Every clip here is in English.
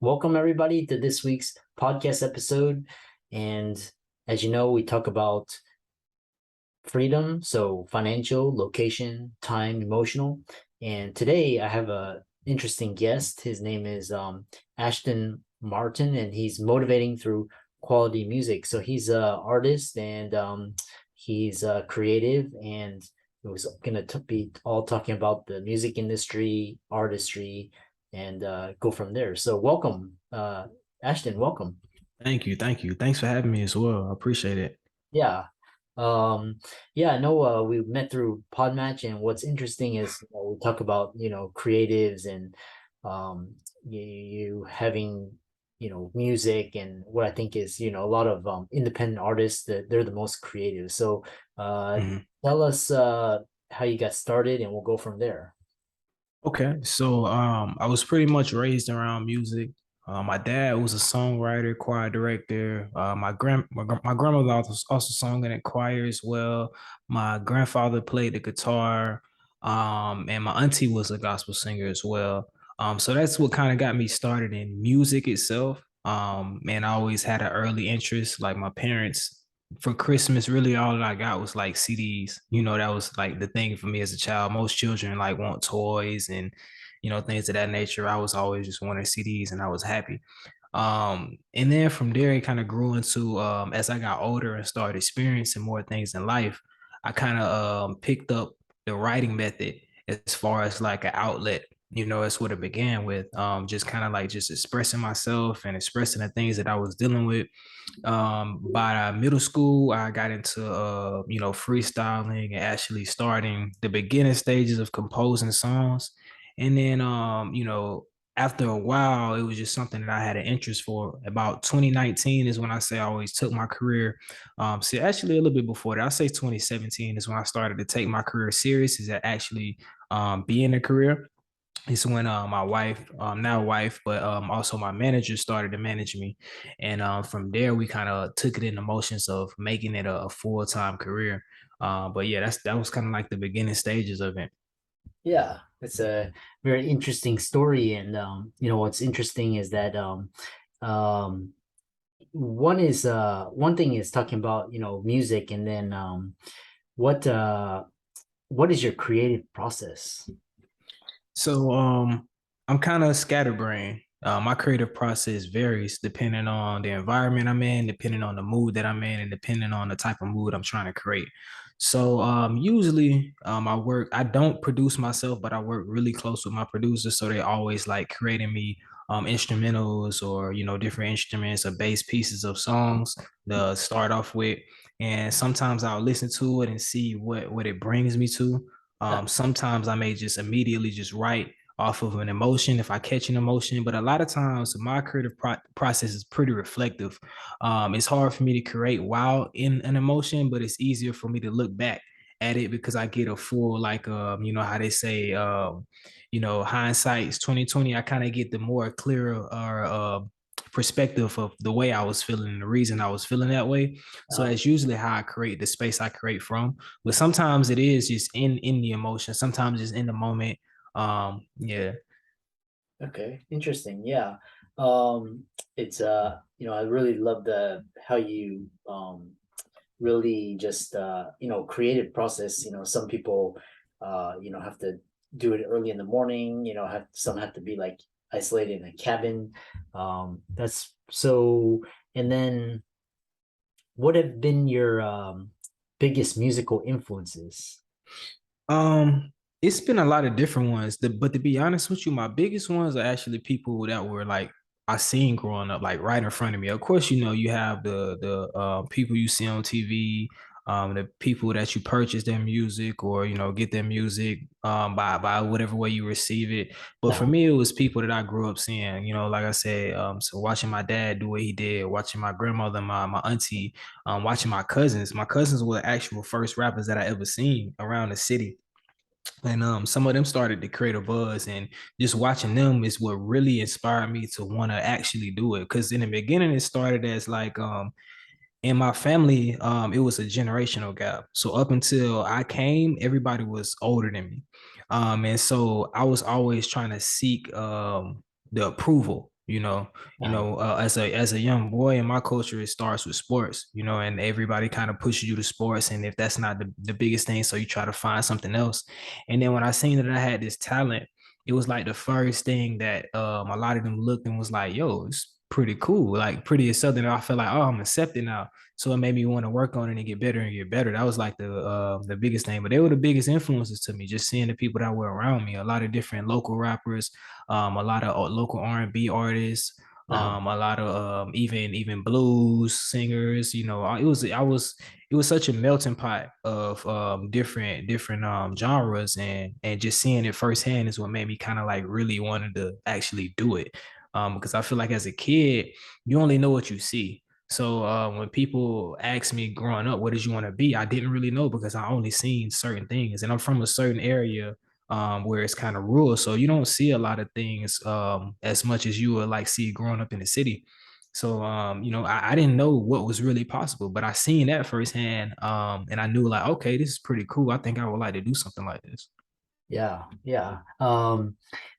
Welcome everybody to this week's podcast episode. And as you know, we talk about freedom, so financial, location, time, emotional. And today I have a interesting guest. His name is Ashton Martin, and he's motivating through quality music. So he's a artist and he's creative, and it was gonna be all talking about the music industry, artistry, and go from there. So welcome, Ashton. Welcome. Thank you. Thank you. Thanks for having me as well. I appreciate it. Yeah. Um, yeah, I know we met through Podmatch, and what's interesting is we talk about, creatives and you having, music, and what I think is, a lot of independent artists that they're the most creative. So Mhm. tell us how you got started, and we'll go from there. Okay. I was pretty much raised around music. My dad was a songwriter, choir director. My grandmother also sung in a choir as well. My grandfather played the guitar. And my auntie was a gospel singer as well. So that's what kind of got me started in music itself. And I always had an early interest. Like my parents for Christmas, really all that I got was like CDs. That was like the thing for me as a child. Most children like want toys and things of that nature. I was always just wanting CDs and I was happy. And then from there it kind of grew into as I got older and started experiencing more things in life, I kind of picked up the writing method as far as like an outlet. That's what it began with. Just kind of like just expressing myself and expressing the things that I was dealing with. By middle school, I got into freestyling and actually starting the beginning stages of composing songs. And then after a while, it was just something that I had an interest for. About 2019 is when I say I always took my career. See, actually a little bit before that, I say 2017 is when I started to take my career serious. Is that actually being a career? It's when my wife, now wife, but also my manager started to manage me, and from there we kind of took it in the motions of making it a full time career. But yeah, that was kind of like the beginning stages of it. Yeah, it's a very interesting story. And what's interesting is that um one thing is talking about music, and then what uh what is your creative process? So I'm kind of scatterbrained. My creative process varies depending on the environment I'm in, depending on the mood that I'm in, and depending on the type of mood I'm trying to create. Usually I don't produce myself, but I work really close with my producers. So they always like creating me instrumentals or, different instruments or bass pieces of songs to start off with. And sometimes I'll listen to it and see what it brings me to. Yeah. Sometimes I may just immediately just write off of an emotion if I catch an emotion, but a lot of times my creative process is pretty reflective. It's hard for me to create while in an emotion, but it's easier for me to look back at it because I get a full like how they say hindsight's 2020. I kind of get the more clearer perspective of the way I was feeling and the reason I was feeling that way. So uh, that's usually how I create the space I create from, but sometimes it is just in the emotion, sometimes it's in the moment. Yeah. okay, interesting. Yeah. um it's I really love the how you really just creative process. Some people have to do it early in the morning. Some have to be like isolated in a cabin. That's so. And then what have been your biggest musical influences? um it's been a lot of different ones, but to be honest with you, my biggest ones are actually people that were like I seen growing up, like right in front of me. Of course, you have the people you see on TV, the people that you purchase their music or get their music by whatever way you receive it. But for Uh, me, it was people that I grew up seeing. Like I said, so watching my dad do what he did, watching my grandmother, my auntie, watching my cousins. My cousins were the actual first rappers that I ever seen around the city, and some of them started to create a buzz, and just watching them is what really inspired me to want to actually do it. Because in the beginning it started as like in my family, it was a generational gap. So up until I came, everybody was older than me, and so I was always trying to seek the approval Uh, As a young boy in my culture, it starts with sports, and everybody kind of pushes you to sports. And if that's not the biggest thing, so you try to find something else. And then when I seen that I had this talent, it was like the first thing that a lot of them looked and was like, yo, it's pretty cool, like pretty accepted. And I felt like, oh, I'm accepted now. So it made me want to work on it and get better and get better. That was like the biggest thing. But they were the biggest influences to me, just seeing the people that were around me. A lot of different local rappers, a lot of local R&B artists, uh, a lot of even blues singers. It was such a melting pot of different genres, and just seeing it firsthand is what made me kind of like really wanted to actually do it. Because I feel like as a kid, you only know what you see. So when people ask me growing up, what did you want to be? I didn't really know because I only seen certain things, and I'm from a certain area where it's kind of rural, so you don't see a lot of things as much as you would like see growing up in the city. So I didn't know what was really possible, but I seen that firsthand, and I knew like, okay, this is pretty cool. I think I would like to do something like this. yeah, yeah. And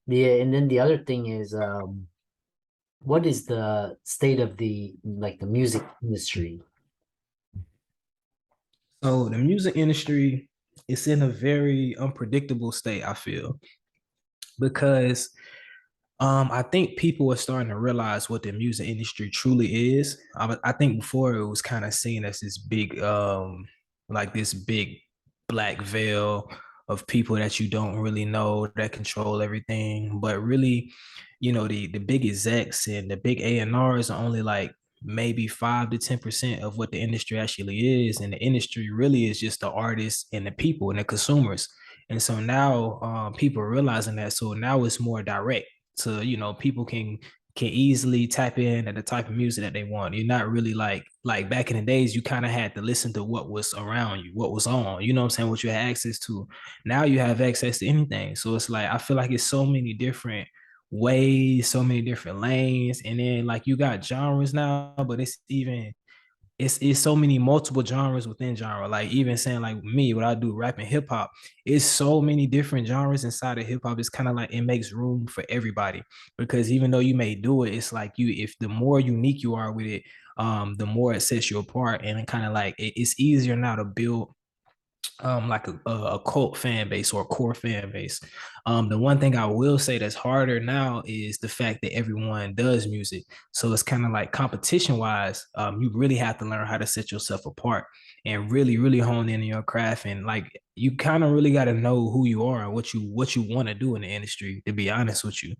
then the other thing is, what is the state of the music industry? So the music industry is in a very unpredictable state, I feel, because I think people are starting to realize what the music industry truly is. I think before it was kind of seen as this big, like this big black veil of people that you don't really know that control everything. But really, the big execs and the big A&Rs are only like maybe 5 to 10% of what the industry actually is, and the industry really is just the artists and the people and the consumers. And so now people are realizing that. So now it's more direct to people can easily tap in at the type of music that they want. You're not really like back in the days, you kind of had to listen to what was around you, what was on, what I'm saying, what you had access to. Now you have access to anything. So it's like I feel like it's so many different ways, so many different lanes. And then like you got genres now, but it's so many multiple genres within genre. Like even saying like me, what I do, rap and hip hop, it's so many different genres inside of hip hop. It's kind of like it makes room for everybody, because even though you may do it, it's like if the more unique you are with it, the more it sets you apart. And it kind of like it's easier now to build like a cult fan base or a core fan base. The one thing I will say that's harder now is the fact that everyone does music. So it's kind of like competition wise, you really have to learn how to set yourself apart and really, really hone in on your craft. And like you kind of really got to know who you are and what you want to do in the industry, to be honest with you.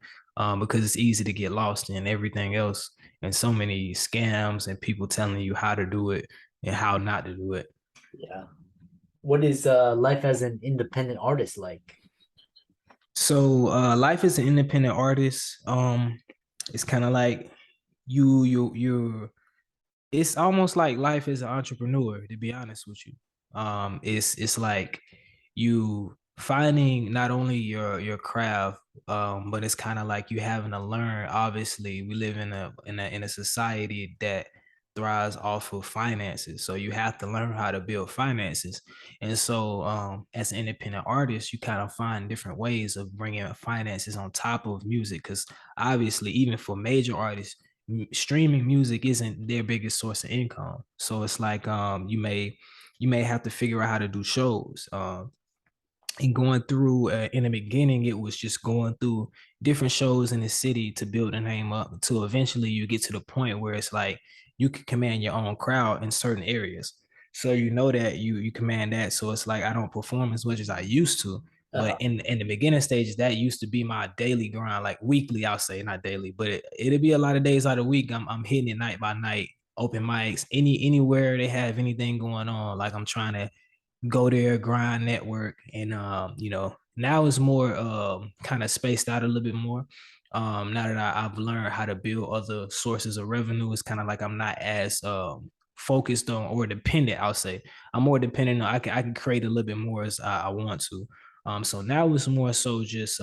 Because it's easy to get lost in everything else and so many scams and people telling you how to do it and how not to do it. Yeah. What is life as an independent artist like? So life as an independent artist, it's kind of like you it's almost like life as an entrepreneur, to be honest with you. It's like you finding not only your craft, but it's kind of like you having to learn. Obviously, we live in a society that thrives off of finances, so you have to learn how to build finances. And so, as an independent artist, you kind of find different ways of bringing finances on top of music, because obviously, even for major artists, streaming music isn't their biggest source of income. So it's like you may have to figure out how to do shows. And going through in the beginning, it was just going through different shows in the city to build a name up until eventually you get to the point where it's like you can command your own crowd in certain areas. So you know that you command that. So it's like I don't perform as much as I used to. But Uh, in the beginning stages, that used to be my daily grind, like weekly, I'll say, not daily, but it'll be a lot of days out of the week. I'm hitting it night by night, open mics, anywhere they have anything going on. Like I'm trying to go there, grind, network, and now it's more kind of spaced out a little bit more. Now that I've learned how to build other sources of revenue, it's kind of like I'm not as focused on or dependent. I'll say I'm more dependent on I can create a little bit more as I want to. So now it's more so just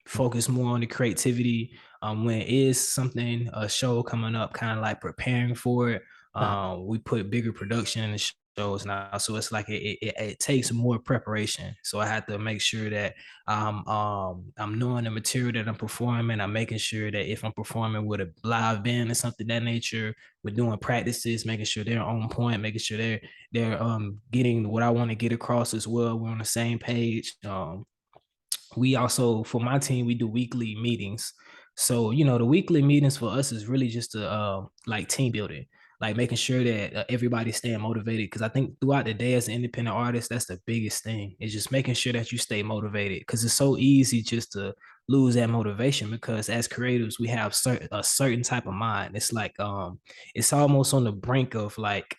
focus more on the creativity. When it is something a show coming up, kind of like preparing for it. uh, We put bigger production in the shows now. So it's like it takes more preparation. So I had to make sure that I'm knowing the material that I'm performing. I'm making sure that if I'm performing with a live band or something that nature, we're doing practices, making sure they're on point, making sure they're getting what I want to get across as well. We're on the same page. We also, for my team, we do weekly meetings. So the weekly meetings for us is really just a like team building, like making sure that everybody's staying motivated, because I think throughout the day as an independent artist, that's the biggest thing, is just making sure that you stay motivated, because it's so easy just to lose that motivation, because as creatives we have a certain type of mind. It's like it's almost on the brink of like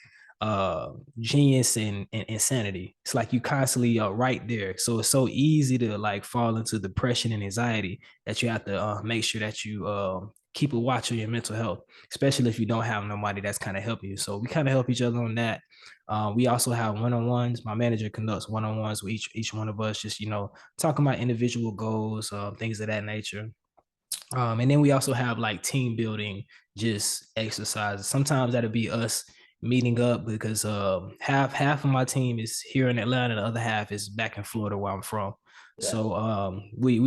genius and insanity. It's like you constantly are right there. So it's so easy to like fall into depression and anxiety that you have to make sure that you keep a watch on your mental health, especially if you don't have nobody that's kind of helping you. So we kind of help each other on that. We also have one-on-ones. My manager conducts one-on-ones with each one of us, just talking about individual goals, things of that nature. And then we also have like team building, just exercises. Sometimes that'll be us meeting up, because half of my team is here in Atlanta, the other half is back in Florida where I'm from. Yeah. So we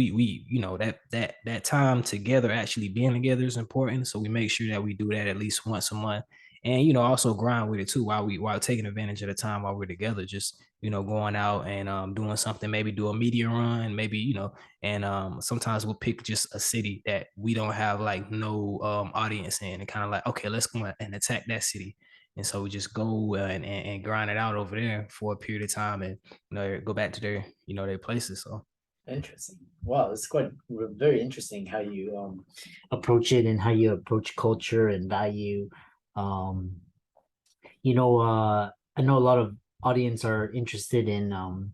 that time together, actually being together, is important. So we make sure that we do that at least once a month, and also grind with it too, while taking advantage of the time while we're together. Just going out and doing something, maybe do a media run, maybe and sometimes we'll pick just a city that we don't have like no audience in, and kind of like, okay, let's go and attack that city. And so we just go and grind it out over there for a period of time, and go back to their places. So Interesting. Wow, it's quite very interesting how you approach it and how you approach culture and value. Um, I know a lot of audience are interested in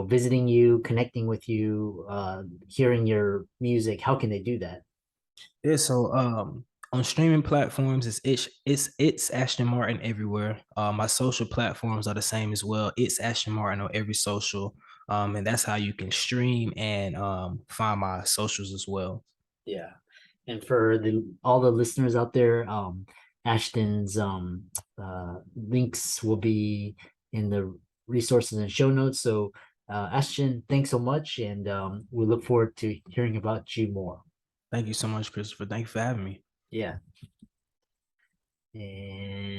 visiting you, connecting with you, hearing your music. How can they do that? yeah, so on streaming platforms, it's Ashton Martin everywhere. My social platforms are the same as well. It's Ashton Martin on every social. And that's how you can stream and find my socials as well. Yeah. And for the all the listeners out there, Ashton's links will be in the resources and show notes. So Ashton, thanks so much, and we look forward to hearing about you more. Thank you so much, Christopher. Thank you for having me. Yeah. And